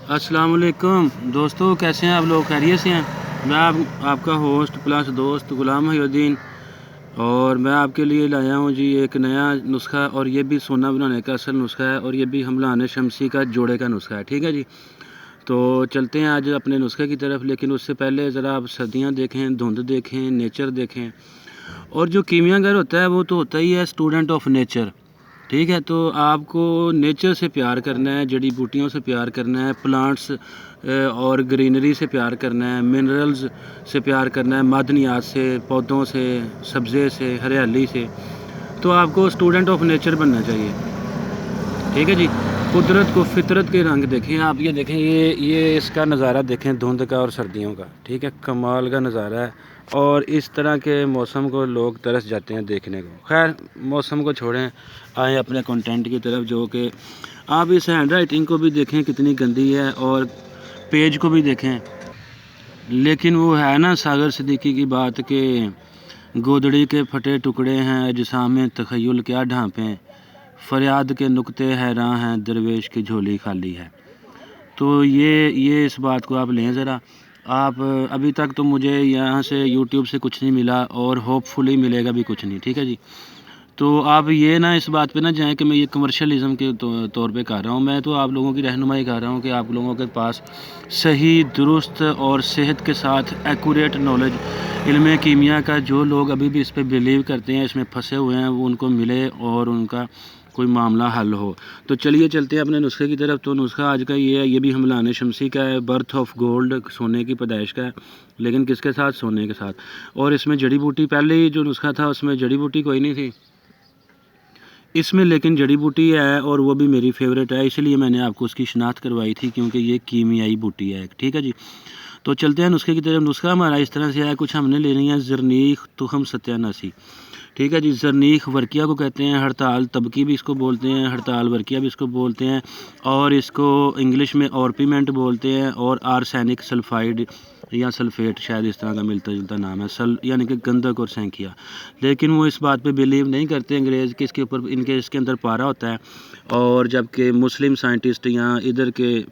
अस्सलाम वालेकुम दोस्तों, कैसे हैं आप लोग? खैरियत से हैं? मैं आपका होस्ट प्लस दोस्त गुलाम मोहिउद्दीन, और मैं आपके लिए लाया हूँ जी एक नया नुस्खा। और ये भी सोना बनाने का असल नुस्खा है, और ये भी हमलान शमसी का जोड़े का नुस्खा है। ठीक है जी, तो चलते हैं आज अपने नुस्खे की तरफ। लेकिन उससे पहले ज़रा आप सर्दियाँ देखें, धुंध देखें, नेचर देखें। और जो कीमियागर होता है वो तो होता ही है स्टूडेंट ऑफ नेचर। ठीक है, तो आपको नेचर से प्यार करना है, जड़ी बूटियों से प्यार करना है, प्लांट्स और ग्रीनरी से प्यार करना है, मिनरल्स से प्यार करना है, मादनियात से, पौधों से, सब्ज़े से, हरियाली से। तो आपको स्टूडेंट ऑफ नेचर बनना चाहिए। ठीक है जी, कुदरत को, फितरत के रंग देखें आप। ये देखें, ये इसका नज़ारा देखें, धुंध का और सर्दियों का। ठीक है, कमाल का नज़ारा है। और इस तरह के मौसम को लोग तरस जाते हैं देखने को। खैर, मौसम को छोड़ें, आए अपने कंटेंट की तरफ, जो कि आप इस हैंड राइटिंग को भी देखें कितनी गंदी है, और पेज को भी देखें। लेकिन वो है ना सागर सिद्दीकी की बात कि गोदड़ी के फटे टुकड़े हैं अजसामे तखय्युल क्या ढांपें, फरियाद के नुक्ते हैरां हैं दरवेश की झोली खाली है। तो ये इस बात को आप लें ज़रा। आप अभी तक तो मुझे यहाँ से यूट्यूब से कुछ नहीं मिला, और होपफुली मिलेगा भी कुछ नहीं। ठीक है जी, तो आप ये ना इस बात पे ना जाएं कि मैं ये कमर्शियलिज़म के तौर पे कर रहा हूँ। मैं तो आप लोगों की रहनुमाई कर रहा हूँ कि आप लोगों के पास सही, दुरुस्त और सेहत के साथ एक्यूरेट नॉलेज इल्म कीमिया का, जो लोग अभी भी इस पे बिलीव करते हैं, इसमें फंसे हुए हैं, वो उनको मिले और उनका कोई मामला हल हो। तो चलिए चलते हैं अपने नुस्खे की तरफ। तो नुस्खा आज का ये है, ये भी हमलान शमसी का है, बर्थ ऑफ गोल्ड, सोने की पैदाइश का है। लेकिन किसके साथ? सोने के साथ। और इसमें जड़ी बूटी, पहले ही जो नुस्खा था उसमें जड़ी बूटी कोई नहीं थी इसमें, लेकिन जड़ी बूटी है, और वो भी मेरी फेवरेट है, इसलिए मैंने आपको उसकी शनाख्त करवाई थी, क्योंकि ये कीमियाई बूटी है। ठीक है जी, तो चलते हैं नुस्खे की तरफ। नुस्खा हमारा इस तरह से है, कुछ हमने लेनी है जरनीख तुखम सत्यानासी। ठीक है जी, जरनीख वर्किया को कहते हैं, हड़ताल तबकी भी इसको बोलते हैं, हड़ताल वर्किया भी इसको बोलते हैं, और इसको इंग्लिश में ऑर्पीमेंट बोलते हैं, और आर्सेनिक सल्फाइड या सल्फेट, शायद इस तरह का मिलता जुलता नाम है, यानी कि गंधक और सैंकिया। लेकिन वो इस बात पे बिलीव नहीं करते अंग्रेज़ कि इसके ऊपर इसके अंदर पारा होता है। और जबकि मुस्लिम साइंटिस्ट या इधर के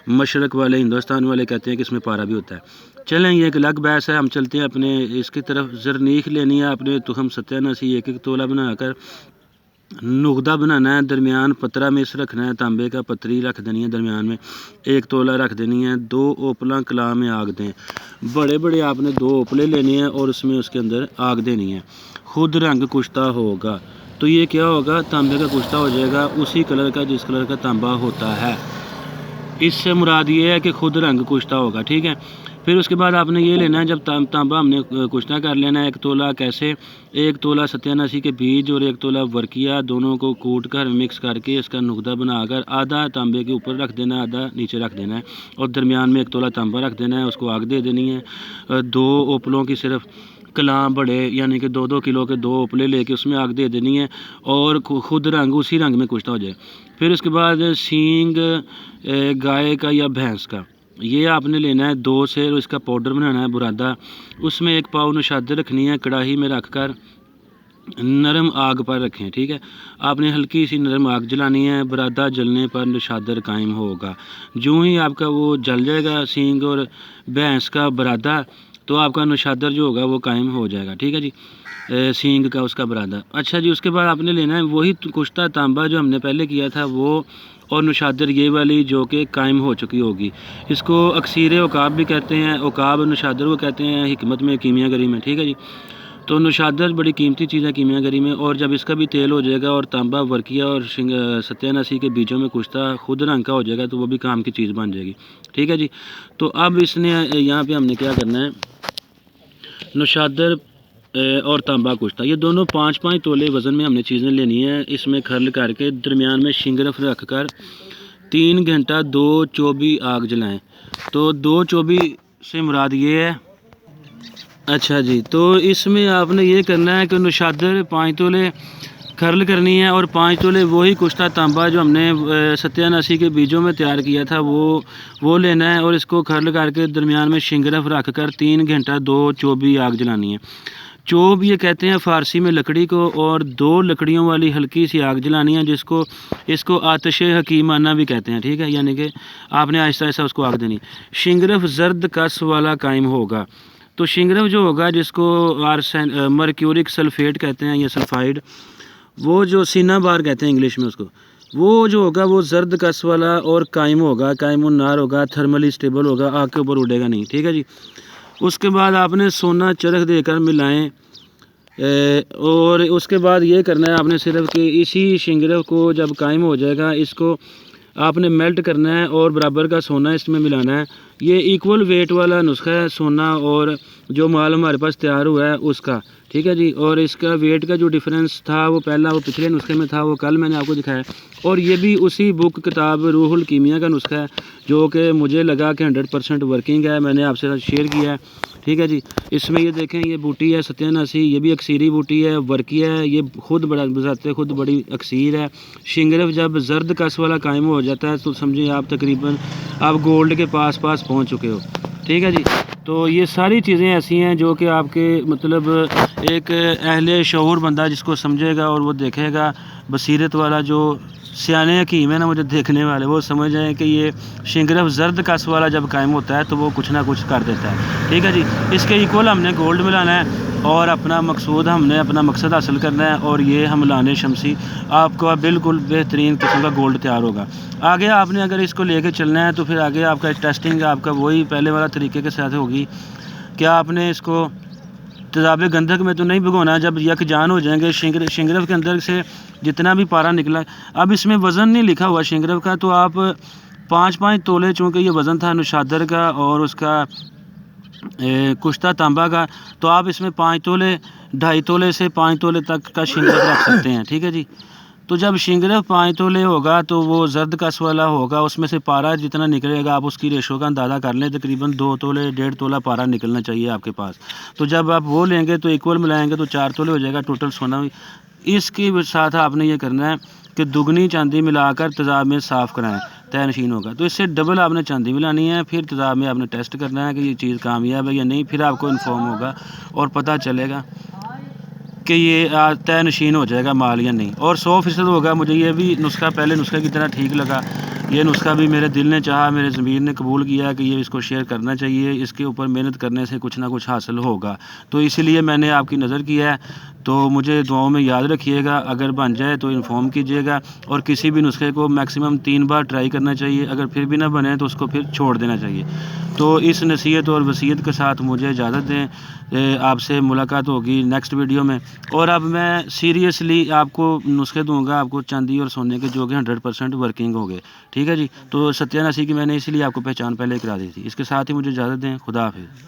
मशरक़ वाले, हिंदुस्तान वाले कहते हैं कि इसमें पारा भी होता है। चलें, ये एक अलग बहस है, हम चलते हैं अपने इसकी तरफ। जरनीख लेनी है आपने तुखम सत्यानासी, एक तोला बनाकर नुगदा बनाना है, दरमियान पतरा मिस रखना है, तांबे का पतरी रख देनी है, दरमियान में 1 तोला रख देनी है। 2 ओपला कला में आग दें, बड़े बड़े आपने 2 ओपले लेने हैं, और उसमें उसके अंदर आग देनी है। खुद रंग कुश्ता होगा, तो ये क्या होगा? तांबे का कुश्ता हो जाएगा, उसी कलर का जिस कलर का तांबा होता है। इससे मुराद ये है कि खुद रंग कुश्ता होगा। ठीक है, फिर उसके बाद आपने ये लेना है, जब तांबा हमने कुश्ता कर लेना है, 1 तोला कैसे? 1 तोला सत्यानासी के बीज और 1 तोला वर्किया, दोनों को कूट कर मिक्स करके इसका नुकदा बनाकर आधा तांबे के ऊपर रख देना है, आधा नीचे रख देना है, और दरमियान में 1 तोला तांबा रख देना है, उसको आग दे देनी है। 2 ओपलों की सिर्फ कलां बड़े, यानी कि 2-2 किलो के 2 ओपले लेके उसमें आग दे देनी है, और खुद रंग उसी रंग में कुश्ता हो जाए। फिर उसके बाद सींग गाय का या भैंस का, ये आपने लेना है 2 से, और इसका पाउडर बनाना है बुरादा। उसमें 1 पाव नशादर रखनी है, कढ़ाई में रख कर नरम आग पर रखें। ठीक है, आपने हल्की सी नरम आग जलानी है, बुरादा जलने पर नशादर कायम होगा। जो ही आपका वो जल जाएगा सींग और भैंस का बुरादा, तो आपका नशादर जो होगा वो कायम हो जाएगा। ठीक है जी, सींग का उसका बुरादा। अच्छा जी, उसके बाद आपने लेना है वही कुश्ता तांबा जो हमने पहले किया था वो, और नशादर ये वाली जो कि कायम हो चुकी होगी। इसको अक्सीर उकाब भी कहते हैं, उकाब नशादर को कहते हैं हिकमत में, कीमियागरी में। ठीक है जी, तो नशादर बड़ी कीमती चीज़ है कीमियागरी में। और जब इसका भी तेल हो जाएगा, और तांबा वर्किया और सत्यानासी के बीजों में कुश्ता खुद रंग का हो जाएगा, तो वो भी काम की चीज़ बन जाएगी। ठीक है जी, तो अब इसने यहाँ पे हमने क्या करना है, नशादर और तांबा कुश्ता, ये दोनों 5-5 तोले वज़न में हमने चीज़ें लेनी है। इसमें खरल करके दरमियान में शिंगरफ रख कर 3 घंटा 2 चौबी आग जलाएं। तो 2 चौबी से मुराद ये है। अच्छा जी, तो इसमें आपने ये करना है कि नशादर 5 तोले खरल करनी है, और 5 तोले वही कुश्ता तांबा जो हमने सत्यानासी के बीजों में तैयार किया था वो लेना है, और इसको खरल करके दरमियान में शिंगरफ रख कर 3 घंटा 2 चौबी आग जलानी है। چوب یہ کہتے ہیں فارسی میں لکڑی کو، اور 2 لکڑیوں والی ہلکی سی آگ جلانی ہے، اس کو آتش حکیمانہ بھی کہتے ہیں، ٹھیک ہے، یعنی کہ آپ نے آہستہ آہستہ اس کو آگ دینی۔ شنگرف زرد کس والا قائم ہوگا، تو شنگرف جو ہوگا جس کو مرکیورک سلفیٹ کہتے ہیں یا سلفائڈ، وہ جو سینہ بار کہتے ہیں انگلش میں اس کو، وہ جو ہوگا وہ زرد کس والا اور قائم ہوگا، قائم النار ہوگا، تھرملی اسٹیبل ہوگا، آگ کے اوپر اڑے گا نہیں، ٹھیک ہے جی۔ اس کے بعد آپ نے سونا چرخ دے کر ملائیں، اور اس کے بعد یہ کرنا ہے آپ نے صرف کہ اسی شنگرف کو جب قائم ہو جائے گا اس کو آپ نے میلٹ کرنا ہے اور برابر کا سونا اس میں ملانا ہے۔ یہ ایکول ویٹ والا نسخہ ہے سونا اور جو مال ہمارے پاس تیار ہوا ہے اس کا، ٹھیک ہے جی۔ اور اس کا ویٹ کا جو ڈیفرنس تھا وہ پچھلے نسخے میں تھا، وہ کل میں نے آپ کو دکھایا، اور یہ بھی اسی بک کتاب روح الکیمیا کا نسخہ ہے جو کہ مجھے لگا کہ 100% ورکنگ ہے، میں نے آپ سے شیئر کیا ہے، ٹھیک ہے جی۔ اس میں یہ دیکھیں یہ بوٹی ہے 87، یہ بھی اکثیری بوٹی ہے، ورکی ہے، یہ خود بذات خود بڑی اکثیر ہے۔ شنگرف جب زرد کس والا قائم ہو جاتا ہے تو سمجھیں آپ تقریباً آپ گولڈ کے پاس پہنچ چکے ہو، ٹھیک ہے جی۔ تو یہ ساری چیزیں ایسی ہیں جو کہ آپ کے مطلب ایک اہل شعور بندہ جس کو سمجھے گا اور وہ دیکھے گا، بصیرت والا جو سیانے حکیم ہے نا مجھے دیکھنے والے، وہ سمجھ جائیں کہ یہ شنگرف زرد کس والا جب قائم ہوتا ہے تو وہ کچھ نہ کچھ کر دیتا ہے، ٹھیک ہے جی۔ اس کے ایکول ہم نے گولڈ ملانا ہے اور اپنا مقصد حاصل کرنا ہے، اور یہ حملان شمسی آپ کا بالکل بہترین قسم کا گولڈ تیار ہوگا۔ آگے آپ نے اگر اس کو لے کے چلنا ہے تو پھر آگے آپ کا ٹیسٹنگ آپ کا وہی پہلے والا طریقے کے ساتھ ہوگی کہ آپ نے اس کو تیزاب گندھک میں تو نہیں بھگونا، جب یک جان ہو جائیں گے شنگرف کے اندر سے جتنا بھی پارا نکلا، اب اس میں وزن نہیں لکھا ہوا شنگرف کا، تو آپ 5 تولے، چونکہ یہ وزن تھا نشادر کا اور اس کا کشتہ تانبا کا، تو آپ اس میں 5 تولے 2.5 تولے سے 5 تولے تک کا شنگرف رکھ سکتے ہیں، ٹھیک ہے جی۔ تو جب شنگرف 5 تولے ہوگا تو وہ زرد کس والا ہوگا، اس میں سے پارا جتنا نکلے گا آپ اس کی ریشو کا اندازہ کر لیں، تقریباً 2 تولے 1.5 تولہ پارا نکلنا چاہیے آپ کے پاس۔ تو جب آپ وہ لیں گے تو ایکول ملائیں گے تو 4 تولے ہو جائے گا ٹوٹل سونا بھی۔ اس کے ساتھ آپ نے یہ کرنا ہے کہ دگنی چاندی ملا کر تیزاب میں صاف کرائیں، طے نشین ہوگا۔ تو اس سے ڈبل آپ نے چاندی ملانی ہے، پھر تیزاب میں آپ نے ٹیسٹ کرنا ہے کہ یہ چیز کامیاب ہے یا نہیں، پھر آپ کو انفارم ہوگا اور پتہ چلے گا کہ یہ طے نشین ہو جائے گا مال یا نہیں، اور 100% ہوگا۔ مجھے یہ بھی نسخہ پہلے نسخے کی طرح ٹھیک لگا، یہ نسخہ بھی میرے دل نے چاہا، میرے ضمیر نے قبول کیا کہ یہ اس کو شیئر کرنا چاہیے، اس کے اوپر محنت کرنے سے کچھ نہ کچھ حاصل ہوگا، تو اسی لیے میں نے آپ کی نظر کیا ہے۔ تو مجھے دعاؤں میں یاد رکھیے گا، اگر بن جائے تو انفارم کیجیے گا، اور کسی بھی نسخے کو میکسیمم 3 بار ٹرائی کرنا چاہیے، اگر پھر بھی نہ بنے تو اس کو پھر چھوڑ دینا چاہیے۔ تو اس نصیحت اور وصیت کے ساتھ مجھے اجازت دیں، آپ سے ملاقات ہوگی نیکسٹ ویڈیو میں، اور اب میں سیریسلی آپ کو نسخے دوں گا، آپ کو چاندی اور سونے کے جو کہ 100% ورکنگ ہو گئے، ٹھیک ہے جی۔ تو ستیہ ناسی کی میں نے اسی لیے آپ کو پہچان پہلے کرا دی تھی۔ اس کے ساتھ ہی مجھے اجازت دیں، خدا حافظ۔